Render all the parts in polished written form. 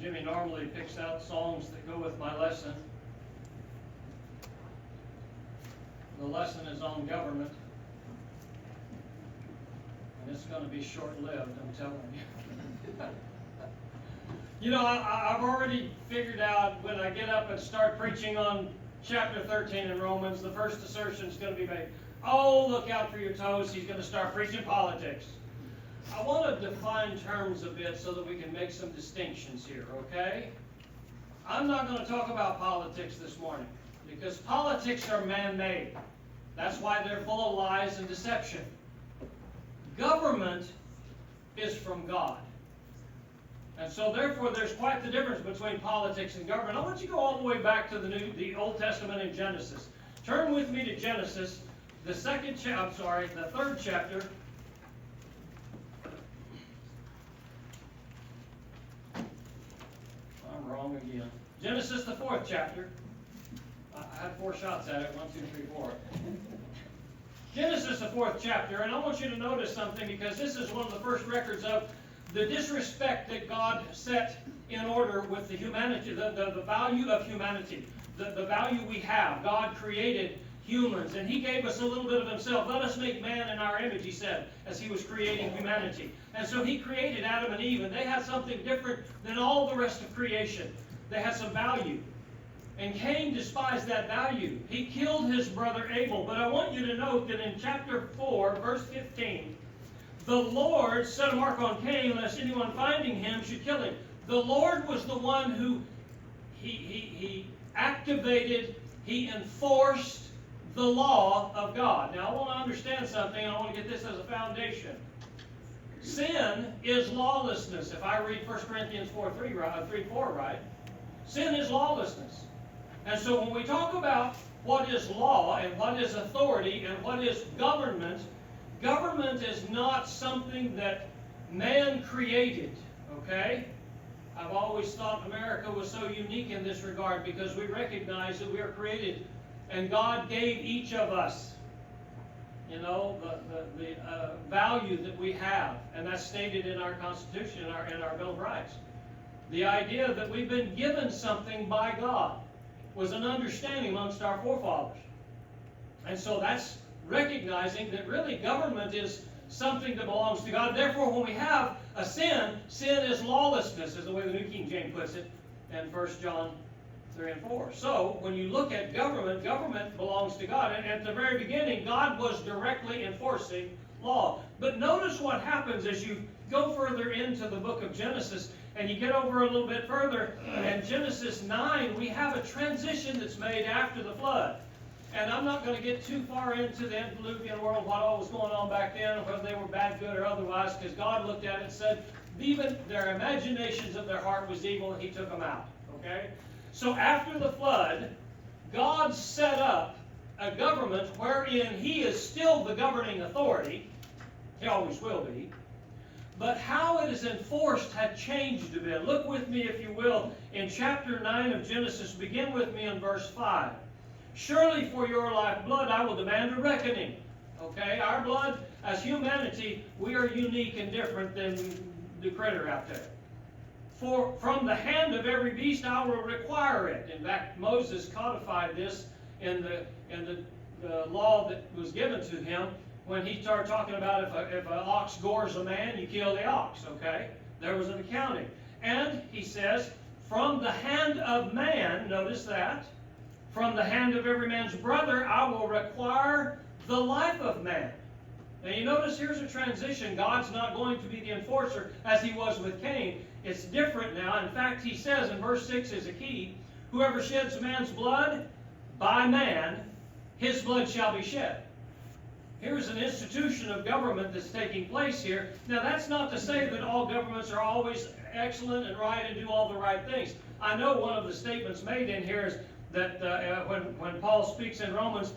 Jimmy normally picks out songs that go with my lesson. The lesson is on government. And it's going to be short-lived, I'm telling you. You know, I've already figured out when I get up and start preaching on chapter 13 in Romans, the first assertion is going to be made. Oh, look out for your toes. He's going to start preaching politics. I want to define terms a bit so that we can make some distinctions here, okay? I'm not going to talk about politics this morning because politics are man-made. That's why they're full of lies and deception. Government is from God. And so therefore there's quite the difference between politics and government. I want you to go all the way back to the Old Testament in Genesis. Turn with me to Genesis, the third chapter. I'm wrong again. Genesis, the 4th chapter. I had 4 shots at it. 1, 2, 3, 4. Genesis, the 4th chapter, and I want you to notice something because this is one of the first records of the disrespect that God set in order with the humanity, the value of humanity, the value we have. God created humans, and He gave us a little bit of Himself. Let us make man in our image, He said, as He was creating humanity. And so He created Adam and Eve, and they had something different than all the rest of creation. They had some value. And Cain despised that value. He killed his brother Abel. But I want you to note that in chapter 4, verse 15, the Lord set a mark on Cain, lest anyone finding him should kill him. The Lord was the one who he activated, He enforced the law of God. Now I want to understand something, and I want to get this as a foundation. Sin is lawlessness. If I read 1 Corinthians 3:4 right, sin is lawlessness. And so when we talk about what is law and what is authority and what is government, government is not something that man created, okay? I've always thought America was so unique in this regard because we recognize that we are created and God gave each of us, you know, the value that we have. And that's stated in our Constitution, in our Bill of Rights. The idea that we've been given something by God was an understanding amongst our forefathers. And so that's recognizing that really government is something that belongs to God. Therefore, when we have a sin, sin is lawlessness, is the way the New King James puts it in 1 John 3 and 4. So, when you look at government, government belongs to God. And at the very beginning, God was directly enforcing law. But notice what happens as you go further into the book of Genesis, and you get over a little bit further, and Genesis 9, we have a transition that's made after the flood. And I'm not going to get too far into the antediluvian world, what all was going on back then, whether they were bad, good, or otherwise, because God looked at it and said, even their imaginations of their heart was evil, and He took them out. Okay? So after the flood, God set up a government wherein He is still the governing authority. He always will be. But how it is enforced had changed a bit. Look with me, if you will, in chapter 9 of Genesis. Begin with me in verse 5. Surely for your lifeblood I will demand a reckoning. Okay, our blood, as humanity, we are unique and different than the critter out there. For from the hand of every beast I will require it. In fact, Moses codified this in the law that was given to him when he started talking about if an ox gores a man, you kill the ox. Okay, there was an accounting. And he says, from the hand of man, notice that, from the hand of every man's brother, I will require the life of man. Now you notice here's a transition. God's not going to be the enforcer as He was with Cain. It's different now. In fact, He says in verse 6 is a key, whoever sheds a man's blood, by man, his blood shall be shed. Here's an institution of government that's taking place here. Now that's not to say that all governments are always excellent and right and do all the right things. I know one of the statements made in here is that when Paul speaks in Romans,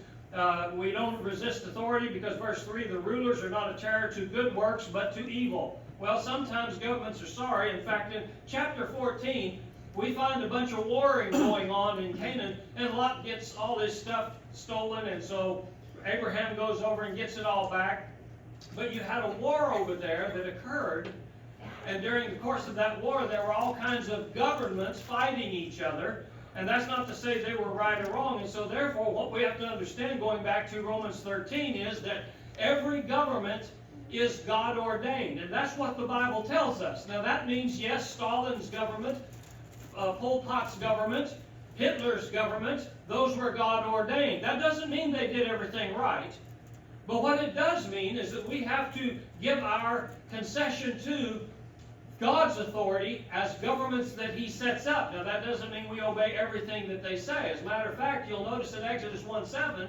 we don't resist authority because verse 3, the rulers are not a terror to good works but to evil. Well, sometimes governments are sorry. In fact, in chapter 14, we find a bunch of warring going on in Canaan, and Lot gets all this stuff stolen, and so Abraham goes over and gets it all back. But you had a war over there that occurred, And during the course of that war, there were all kinds of governments fighting each other. And that's not to say they were right or wrong. And so therefore, what we have to understand, going back to Romans 13, is that every government is God ordained. And that's what the Bible tells us. Now that means, yes, Stalin's government, Pol Pot's government, Hitler's government, those were God ordained. That doesn't mean they did everything right. But what it does mean is that we have to give our concession to God's authority as governments that He sets up. Now that doesn't mean we obey everything that they say. As a matter of fact, you'll notice in Exodus 1:7,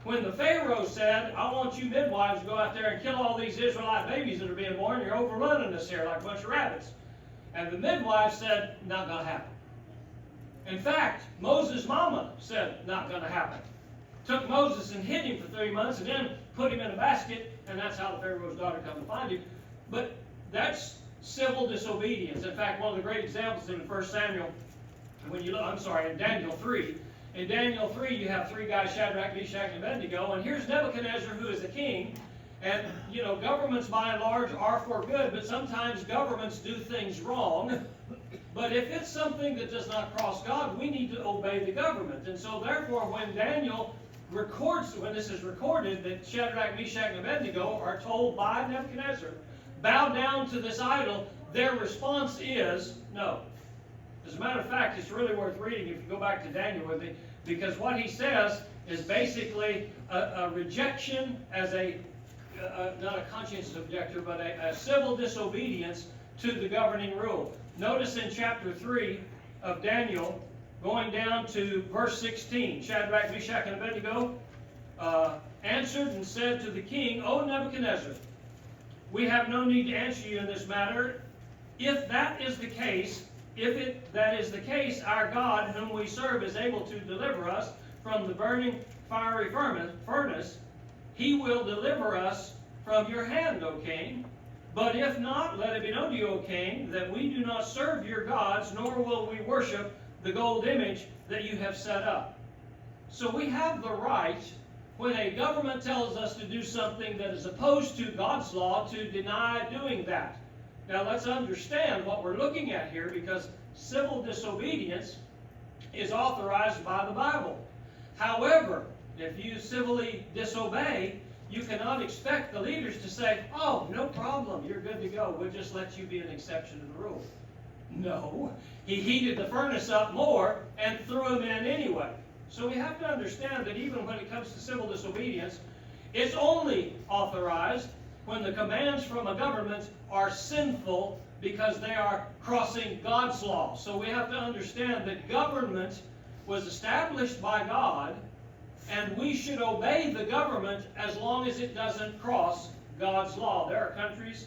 when the Pharaoh said, I want you midwives to go out there and kill all these Israelite babies that are being born, you're overrunning us here like a bunch of rabbits. And the midwives said, not going to happen. In fact, Moses' mama said, not going to happen. Took Moses and hid him for 3 months and then put him in a basket, and that's how the Pharaoh's daughter come to find him. But that's civil disobedience. In fact, one of the great examples in 1 Samuel, in Daniel 3. In Daniel 3, you have three guys, Shadrach, Meshach, and Abednego, and here's Nebuchadnezzar, who is the king. And, governments by and large are for good, but sometimes governments do things wrong. But if it's something that does not cross God, we need to obey the government. And so therefore, when Daniel records, when this is recorded, that Shadrach, Meshach, and Abednego are told by Nebuchadnezzar, bow down to this idol, their response is no. As a matter of fact, it's really worth reading if you go back to Daniel with me, because what he says is basically a rejection as not a conscientious objector, but a civil disobedience to the governing rule. Notice in chapter 3 of Daniel, going down to verse 16, Shadrach, Meshach, and Abednego answered and said to the king, O Nebuchadnezzar, we have no need to answer you in this matter. If that is the case, our God, whom we serve, is able to deliver us from the burning fiery furnace, He will deliver us from your hand, O king. But if not, let it be known to you, O king, that we do not serve your gods, nor will we worship the gold image that you have set up. So we have the right, when a government tells us to do something that is opposed to God's law, to deny doing that. Now let's understand what we're looking at here, because civil disobedience is authorized by the Bible. However, if you civilly disobey, you cannot expect the leaders to say, oh, no problem, you're good to go, we'll just let you be an exception to the rule. No, He heated the furnace up more and threw them in anyway. So we have to understand that even when it comes to civil disobedience, it's only authorized when the commands from a government are sinful because they are crossing God's law. So we have to understand that government was established by God, and we should obey the government as long as it doesn't cross God's law. There are countries,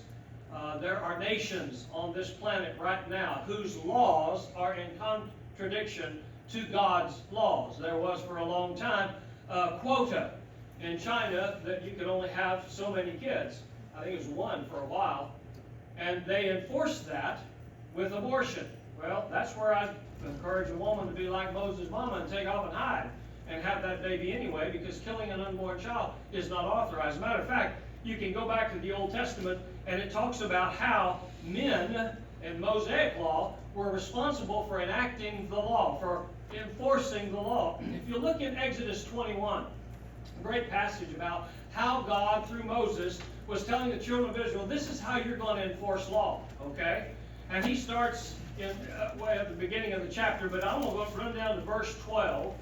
there are nations on this planet right now whose laws are in contradiction to God's laws. There was for a long time a quota in China that you could only have so many kids. I think it was one for a while. And they enforced that with abortion. Well, that's where I encourage a woman to be like Moses' mama and take off and hide and have that baby anyway, because killing an unborn child is not authorized. As a matter of fact, you can go back to the Old Testament and it talks about how men in Mosaic law were responsible for enacting the law, for enforcing the law. If you look in Exodus 21, a great passage about how God, through Moses, was telling the children of Israel, this is how you're going to enforce law, okay? And he starts way at the beginning of the chapter, but I'm going to run down to verse 12,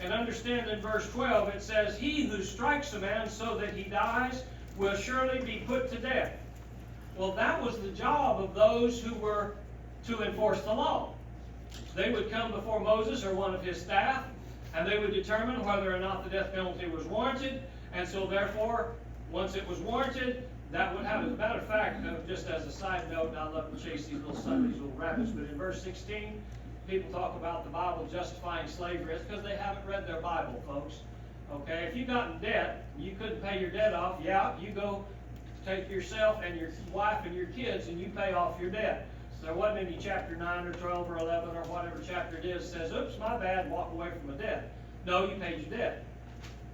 and understand in verse 12 it says, he who strikes a man so that he dies will surely be put to death. Well, that was the job of those who were to enforce the law. They would come before Moses or one of his staff, and they would determine whether or not the death penalty was warranted, and so therefore, once it was warranted, that would happen. As a matter of fact, just as a side note, and I love to chase these little rabbits, but in verse 16, people talk about the Bible justifying slavery. It's because they haven't read their Bible, folks. Okay, if you got in debt, you couldn't pay your debt off, yeah, you go take yourself and your wife and your kids and you pay off your debt. So there wasn't any chapter 9 or 12 or 11 or whatever chapter it is says, oops, my bad, walk away from a debt. No, you paid your debt.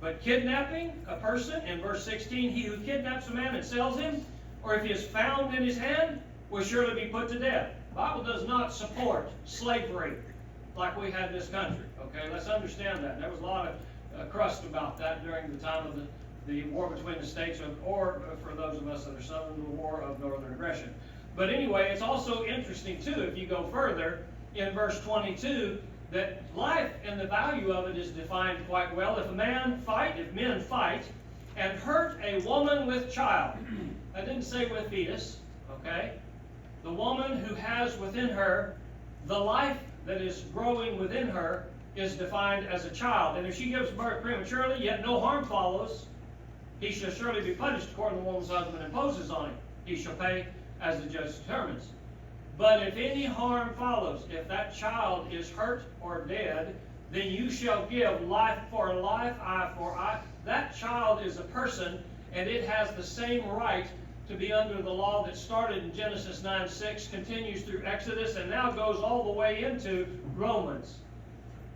But kidnapping a person, in verse 16, he who kidnaps a man and sells him, or if he is found in his hand, will surely be put to death. The Bible does not support slavery like we had in this country. Okay, let's understand that. There was a lot of crust about that during the time of the war between the states, or for those of us that are Southern, the war of northern aggression. But anyway, it's also interesting too, if you go further, in verse 22, that life and the value of it is defined quite well. If men fight, and hurt a woman with child. I didn't say with fetus, okay? The woman who has within her the life that is growing within her is defined as a child. And if she gives birth prematurely, yet no harm follows, he shall surely be punished according to the woman's husband imposes on him. He shall pay as the judge determines. But if any harm follows, if that child is hurt or dead, then you shall give life for life, eye for eye. That child is a person, and it has the same right to be under the law that started in Genesis 9:6, continues through Exodus, and now goes all the way into Romans.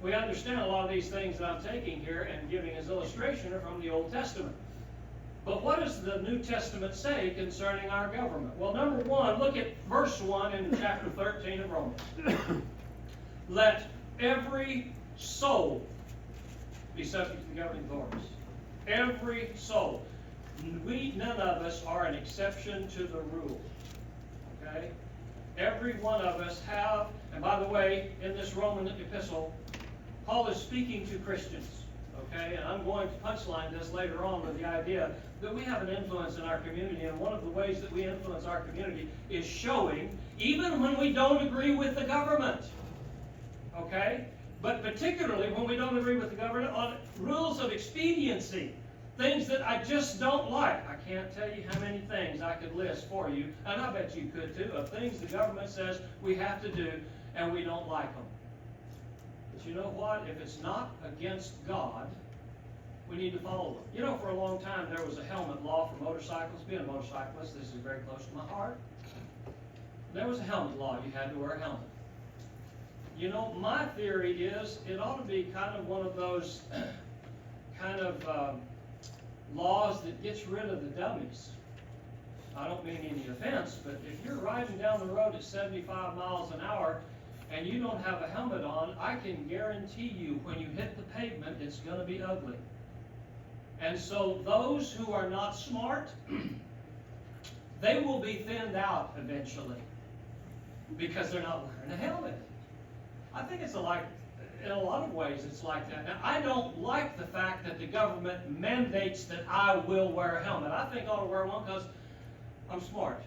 We understand a lot of these things that I'm taking here and giving as illustration are from the Old Testament. But what does the New Testament say concerning our government? Well, number one, look at verse 1 in chapter 13 of Romans. Let every soul be subject to the governing authorities. Every soul. None of us are an exception to the rule. Okay? Every one of us have, and by the way, in this Roman epistle, Paul is speaking to Christians. Okay? And I'm going to punchline this later on with the idea that we have an influence in our community, and one of the ways that we influence our community is showing, even when we don't agree with the government. Okay? But particularly when we don't agree with the government on rules of expediency, things that I just don't like. I can't tell you how many things I could list for you, and I bet you could too, of things the government says we have to do, and we don't like them. But you know what? If it's not against God, we need to follow them. You know, for a long time there was a helmet law for motorcycles. Being a motorcyclist, this is very close to my heart. There was a helmet law. You had to wear a helmet. You know, my theory is it ought to be kind of one of those laws that gets rid of the dummies. I don't mean any offense, but if you're riding down the road at 75 miles an hour and you don't have a helmet on, I can guarantee you when you hit the pavement, it's going to be ugly. And so those who are not smart, they will be thinned out eventually because they're not wearing a helmet. I think it's in a lot of ways it's like that. Now, I don't like the fact that the government mandates that I will wear a helmet. I think I ought to wear one because I'm smart.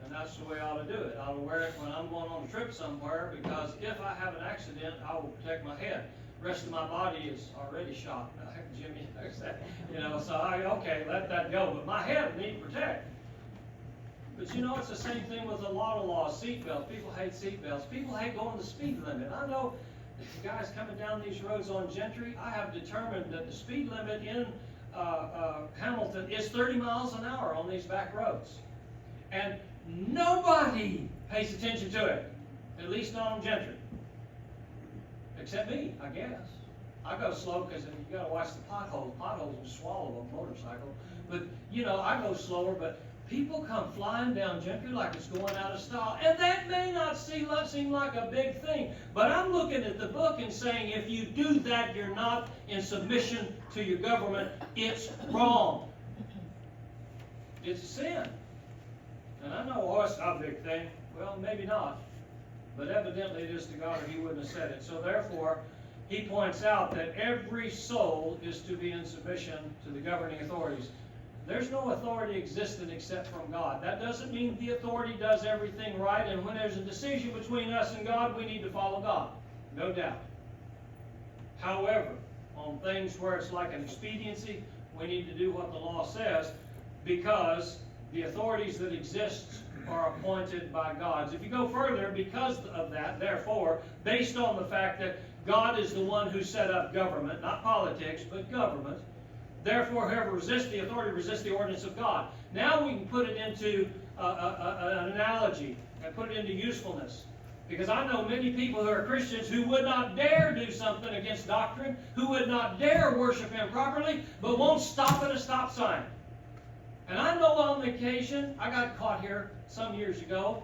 And that's the way I ought to do it. I ought to wear it when I'm going on a trip somewhere, because if I have an accident, I will protect my head. The rest of my body is already shot. Jimmy knows that. You know, so okay, let that go. But my head will need to protect. But you know, it's the same thing with a lot of laws. Seatbelts. People hate seatbelts. People hate going the speed limit. I know guys coming down these roads on Gentry, I have determined that the speed limit in Hamilton is 30 miles an hour on these back roads. And nobody pays attention to it, at least not on Gentry. Except me, I guess. I go slow because you got to watch the potholes. Potholes will swallow a motorcycle. But, you know, I go slower, but people come flying down Gentry like it's going out of style. And that may not seem like a big thing. But I'm looking at the book and saying, if you do that, you're not in submission to your government. It's wrong. It's a sin. And I know, oh, it's not a big thing. Well, maybe not. But evidently it is to God, or he wouldn't have said it. So therefore, he points out that every soul is to be in submission to the governing authorities. There's no authority existent except from God. That doesn't mean the authority does everything right, and when there's a decision between us and God, we need to follow God. No doubt. However, on things where it's like an expediency, we need to do what the law says, because the authorities that exist are appointed by God. If you go further, because of that, therefore, based on the fact that God is the one who set up government, not politics, but government, therefore, whoever resists the authority resists the ordinance of God. Now we can put it into an analogy and put it into usefulness. Because I know many people who are Christians who would not dare do something against doctrine, who would not dare worship improperly, but won't stop at a stop sign. And I know on occasion, I got caught here some years ago,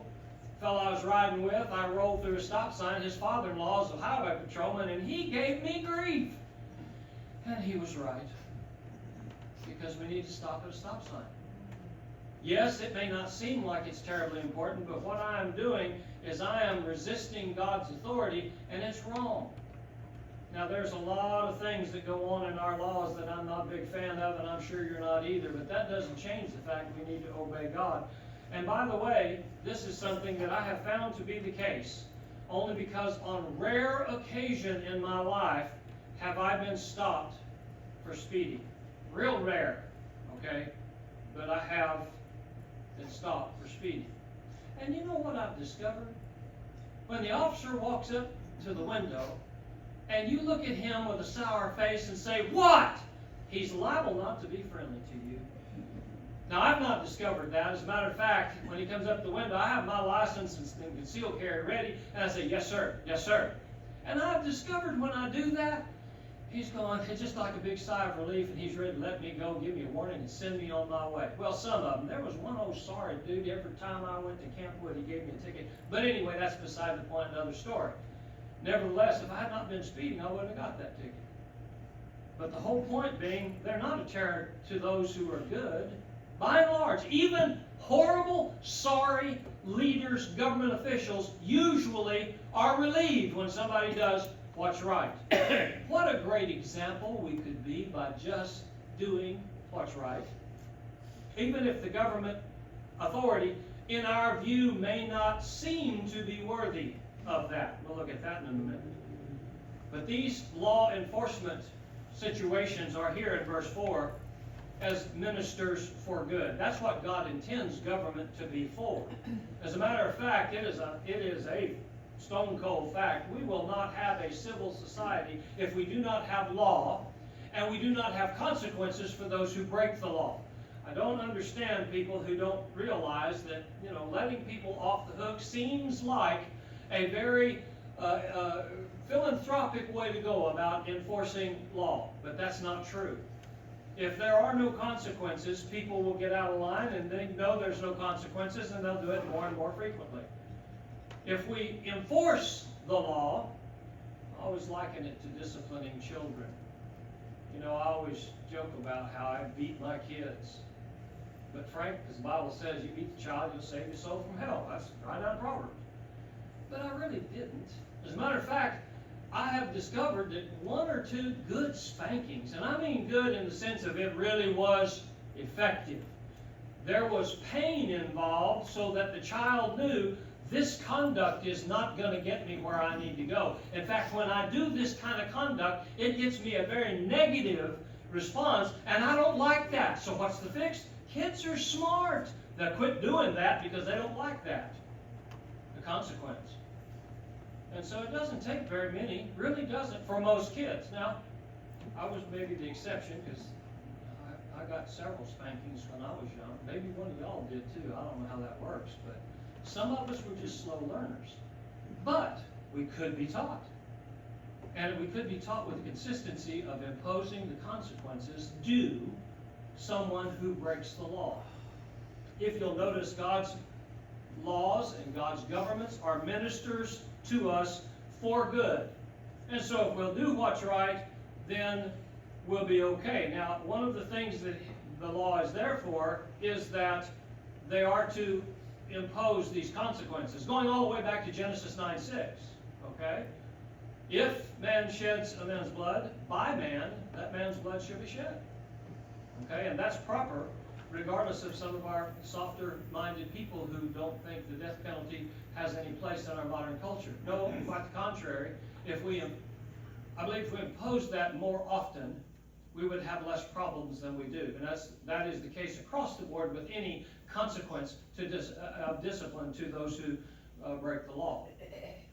fellow I was riding with, I rolled through a stop sign. His father-in-law is a highway patrolman, and he gave me grief. And he was right. Because we need to stop at a stop sign. Yes, it may not seem like it's terribly important, but what I am doing is I am resisting God's authority, and it's wrong. Now, there's a lot of things that go on in our laws that I'm not a big fan of, and I'm sure you're not either, but that doesn't change the fact we need to obey God. And by the way, this is something that I have found to be the case, only because on rare occasion in my life have I been stopped for speeding. Real rare, okay? But I have been stopped for speeding. And you know what I've discovered? When the officer walks up to the window, and you look at him with a sour face and say, "What?" He's liable not to be friendly to you. Now, I've not discovered that. As a matter of fact, when he comes up the window, I have my license and concealed carry ready, and I say, "Yes, sir. Yes, sir." And I've discovered when I do that, he's going, it's just like a big sigh of relief, and he's ready to let me go, give me a warning, and send me on my way. Well, some of them. There was one old sorry dude, every time I went to Campwood, he gave me a ticket. But anyway, that's beside the point, another story. Nevertheless, if I had not been speeding, I wouldn't have got that ticket. But the whole point being, they're not a terror to those who are good. By and large, even horrible, sorry leaders, government officials, usually are relieved when somebody does what's right. What a great example we could be by just doing what's right. Even if the government authority, in our view, may not seem to be worthy of that. We'll look at that in a minute. But these law enforcement situations are here in verse 4 as ministers for good. That's what God intends government to be for. As a matter of fact, it is a stone cold fact. We will not have a civil society if we do not have law and we do not have consequences for those who break the law. I don't understand people who don't realize that, letting people off the hook seems like a very philanthropic way to go about enforcing law, but that's not true. If there are no consequences, people will get out of line, and they know there's no consequences, and they'll do it more and more frequently. If we enforce the law, I always liken it to disciplining children. I always joke about how I beat my kids. But Frank, as the Bible says, you beat the child, you'll save your soul from hell. That's right out of Proverbs. But I really didn't. As a matter of fact, I have discovered that one or two good spankings, and I mean good in the sense of it really was effective. There was pain involved so that the child knew this conduct is not going to get me where I need to go. In fact, when I do this kind of conduct, it gets me a very negative response, and I don't like that. So what's the fix? Kids are smart. They'll quit doing that because they don't like that. The consequence. And so it doesn't take very many, really doesn't, for most kids. Now, I was maybe the exception because I got several spankings when I was young. Maybe one of y'all did too. I don't know how that works, but some of us were just slow learners. But we could be taught. And we could be taught with the consistency of imposing the consequences due someone who breaks the law. If you'll notice, God's laws and God's governments are ministers to us for good. And so if we'll do what's right, then we'll be okay. Now, one of the things that the law is there for is that they are to impose these consequences, going all the way back to Genesis 9:6. Okay? If man sheds a man's blood, by man, that man's blood should be shed. Okay? And that's proper, regardless of some of our softer-minded people who don't think the death penalty has any place in our modern culture. No, quite the contrary. I believe if we imposed that more often, we would have less problems than we do. And that is the case across the board with any consequence of discipline to those who break the law.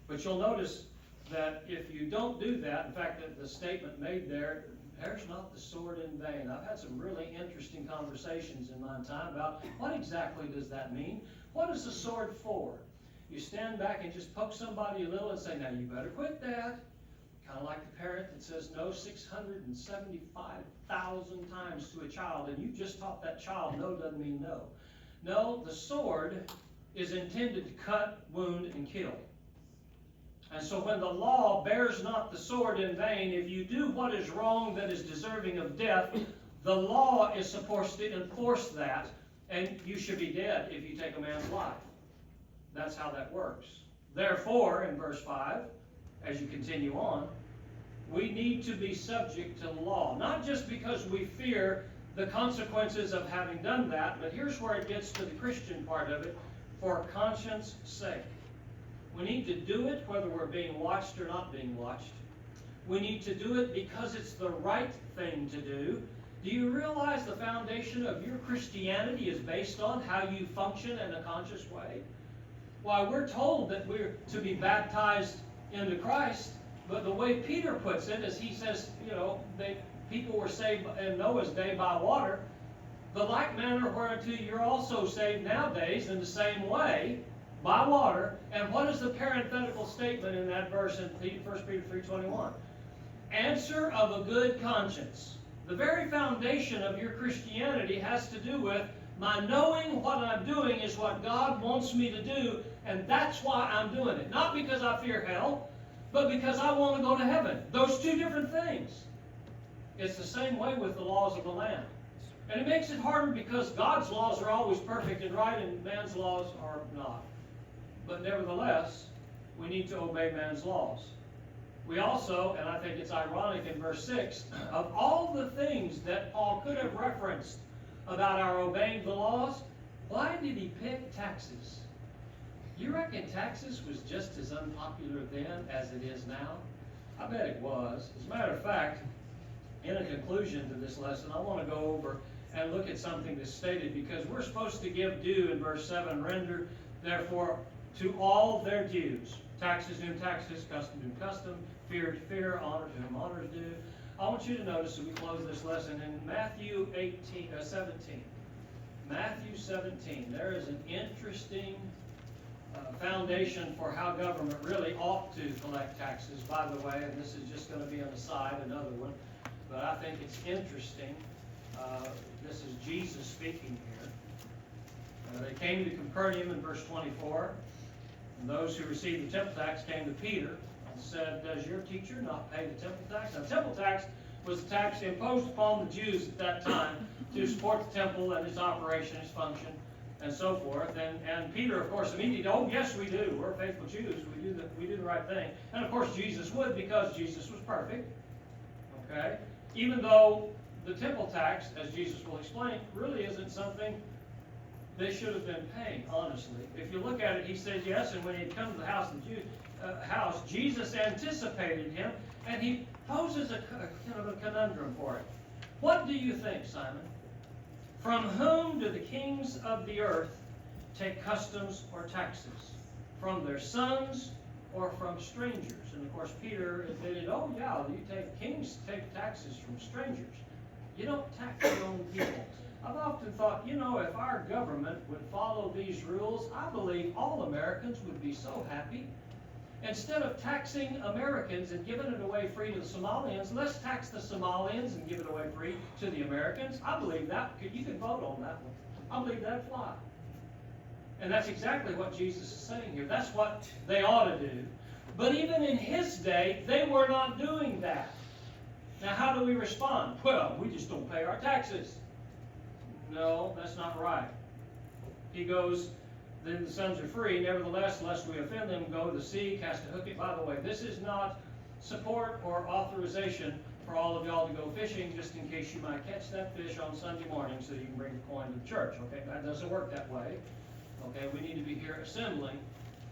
But you'll notice that if you don't do that, in fact, the statement made there, perish not the sword in vain. I've had some really interesting conversations in my time about what exactly does that mean? What is the sword for? You stand back and just poke somebody a little and say, now you better quit that. Kind of like the parent that says no 675,000 times to a child, and you just taught that child no doesn't mean no. No, the sword is intended to cut, wound, and kill. And so when the law bears not the sword in vain, if you do what is wrong that is deserving of death, the law is supposed to enforce that, and you should be dead if you take a man's life. That's how that works. Therefore, in verse 5, as you continue on, we need to be subject to law. Not just because we fear the consequences of having done that, but here's where it gets to the Christian part of it, for conscience sake. We need to do it whether we're being watched or not being watched. We need to do it because it's the right thing to do. Do you realize the foundation of your Christianity is based on how you function in a conscious way? Why, we're told that we're to be baptized into Christ, but the way Peter puts it is he says, people were saved in Noah's day by water. The like manner whereunto you're also saved nowadays in the same way, by water. And what is the parenthetical statement in that verse in 1 Peter 3:21? Answer of a good conscience. The very foundation of your Christianity has to do with my knowing what I'm doing is what God wants me to do, and that's why I'm doing it. Not because I fear hell, but because I want to go to heaven. Those two different things. It's the same way with the laws of the land. And it makes it harder because God's laws are always perfect and right, and man's laws are not. But nevertheless, we need to obey man's laws. We also, and I think it's ironic in verse 6, of all the things that Paul could have referenced about our obeying the laws, why did he pick taxes? You reckon taxes was just as unpopular then as it is now? I bet it was. As a matter of fact, in a conclusion to this lesson, I want to go over and look at something that's stated, because we're supposed to give due in verse 7, render therefore to all their dues. Taxes to whom taxes, custom to whom custom, fear to fear, honor to whom honor is due. I want you to notice as we close this lesson in Matthew 17. Matthew 17, there is an interesting foundation for how government really ought to collect taxes, by the way, and this is just going to be on the side, another one, but I think it's interesting. This is Jesus speaking here. They came to Capernaum in verse 24, and those who received the temple tax came to Peter and said, does your teacher not pay the temple tax? Now, temple tax was the tax imposed upon the Jews at that time to support the temple and its operation, its function, and so forth. And Peter, of course, immediately, oh, yes, we do. We're faithful Jews. We do the right thing. And, of course, Jesus would, because Jesus was perfect. Okay? Even though the temple tax, as Jesus will explain, really isn't something they should have been paying, honestly. If you look at it, he says yes, and when he had come to the house of the house, Jesus anticipated him, and he poses a kind of a conundrum for it. What do you think, Simon? From whom do the kings of the earth take customs or taxes? From their sons or from strangers? And of course, Peter admitted, oh yeah, kings take taxes from strangers. You don't tax your own people. I've often thought, if our government would follow these rules, I believe all Americans would be so happy. Instead of taxing Americans and giving it away free to the Somalians, let's tax the Somalians and give it away free to the Americans. I believe that. You could vote on that one. I believe that'd fly. And that's exactly what Jesus is saying here. That's what they ought to do. But even in his day, they were not doing that. Now, how do we respond? Well, we just don't pay our taxes. No, that's not right. He goes, then the sons are free. Nevertheless, lest we offend them, go to the sea, cast a hook. By the way, this is not support or authorization for all of y'all to go fishing, just in case you might catch that fish on Sunday morning so you can bring the coin to the church. Okay, that doesn't work that way. Okay, we need to be here assembling.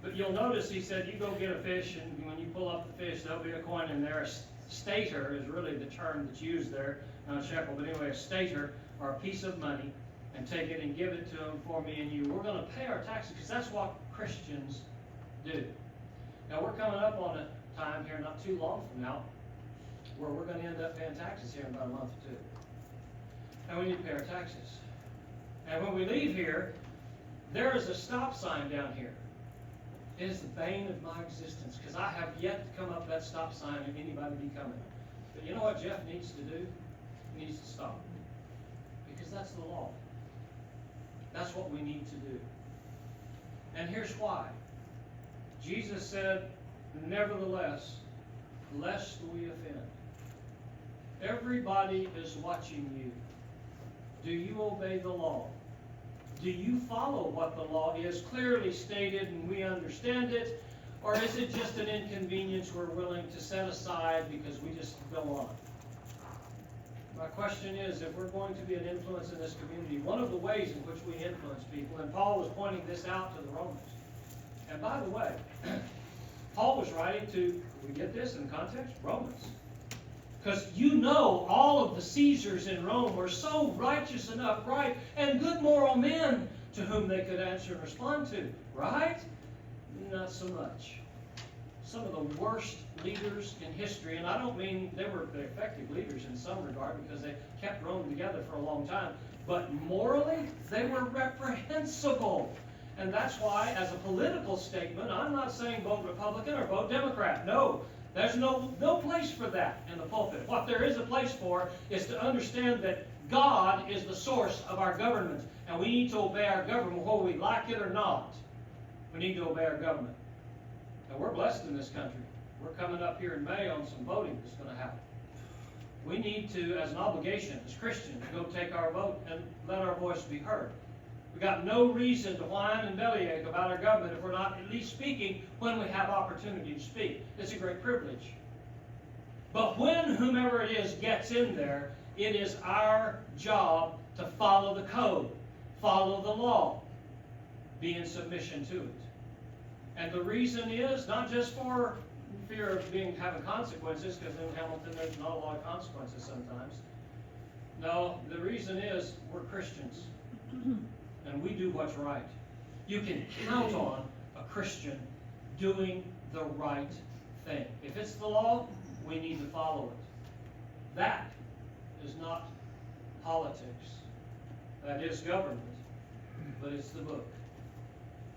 But you'll notice he said, you go get a fish, and when you pull up the fish, there'll be a coin in there. A stater is really the term that's used there, not a shekel, but anyway, a stater, or a piece of money, and take it and give it to them for me and you. We're going to pay our taxes, because that's what Christians do. Now, we're coming up on a time here not too long from now where we're going to end up paying taxes here in about a month or two. And we need to pay our taxes. And when we leave here, there is a stop sign down here. It is the bane of my existence, because I have yet to come up that stop sign and anybody be coming. But you know what Jeff needs to do? He needs to stop. Because that's the law. That's what we need to do. And here's why. Jesus said, nevertheless, lest we offend. Everybody is watching you. Do you obey the law? Do you follow what the law is clearly stated and we understand it? Or is it just an inconvenience we're willing to set aside because we just go on? My question is, if we're going to be an influence in this community, one of the ways in which we influence people, and Paul was pointing this out to the Romans. And by the way, Paul was writing to, we get this in context? Romans. Because you know all of the Caesars in Rome were so righteous and upright and good moral men to whom they could answer and respond to. Right? Not so much. Some of the worst leaders in history, and I don't mean they were effective leaders in some regard because they kept Rome together for a long time, but morally, they were reprehensible. And that's why, as a political statement, I'm not saying vote Republican or vote Democrat. No. There's no place for that in the pulpit. What there is a place for is to understand that God is the source of our government, and we need to obey our government whether we like it or not. We need to obey our government. Now, we're blessed in this country. We're coming up here in May on some voting that's going to happen. We need to, as an obligation, as Christians, go take our vote and let our voice be heard. We've got no reason to whine and bellyache about our government if we're not at least speaking when we have opportunity to speak. It's a great privilege. But when whomever it is gets in there, it is our job to follow the code, follow the law, be in submission to it. And the reason is not just for fear of having consequences, because in Hamilton there's not a lot of consequences sometimes. No, the reason is we're Christians. And we do what's right. You can count on a Christian doing the right thing. If it's the law, we need to follow it. That is not politics. That is government. But it's the book.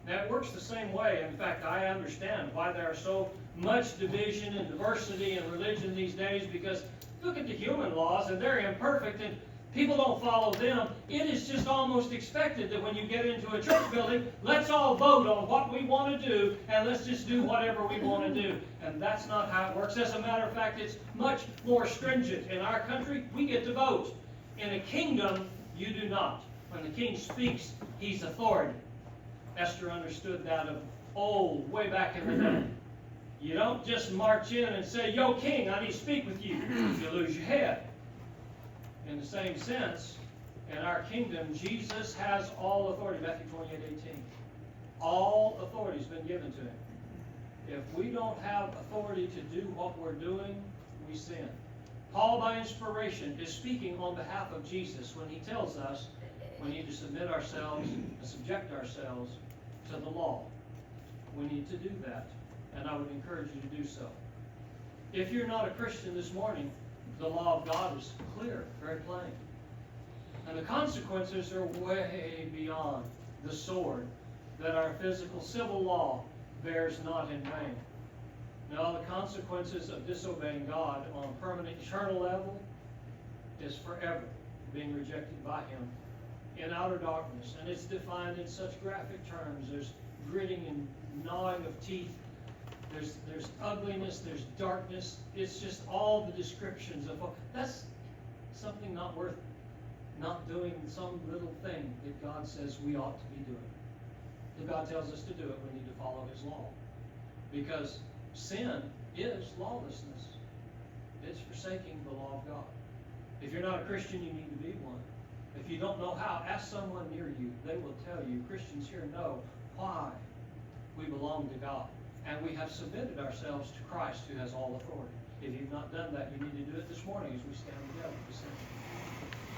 Now, it works the same way. In fact, I understand why there are so much division and diversity in religion these days, because look at the human laws, and they're imperfect, and people don't follow them. It is just almost expected that when you get into a church building, let's all vote on what we want to do, and let's just do whatever we want to do. And that's not how it works. As a matter of fact, it's much more stringent. In our country, we get to vote. In a kingdom, you do not. When the king speaks, he's authority. Esther understood that of old, way back in the day. You don't just march in and say, "Yo, king, I need to speak with you." You lose your head. In the same sense, in our kingdom, Jesus has all authority. Matthew 28:18. All authority has been given to him. If we don't have authority to do what we're doing, we sin. Paul, by inspiration, is speaking on behalf of Jesus when he tells us we need to submit ourselves and subject ourselves to the law. We need to do that, and I would encourage you to do so. If you're not a Christian this morning, the law of God is clear, very plain. And the consequences are way beyond the sword that our physical civil law bears not in vain. Now, the consequences of disobeying God on a permanent, eternal level is forever being rejected by him in outer darkness. And it's defined in such graphic terms. There's gritting and gnawing of teeth. There's ugliness, there's darkness. It's just all the descriptions of what. That's something not worth not doing some little thing that God says we ought to be doing. If God tells us to do it, we need to follow his law. Because sin is lawlessness. It's forsaking the law of God. If you're not a Christian, you need to be one. If you don't know how, ask someone near you. They will tell you. Christians here know why we belong to God. And we have submitted ourselves to Christ, who has all authority. If you've not done that, you need to do it this morning as we stand together to sing.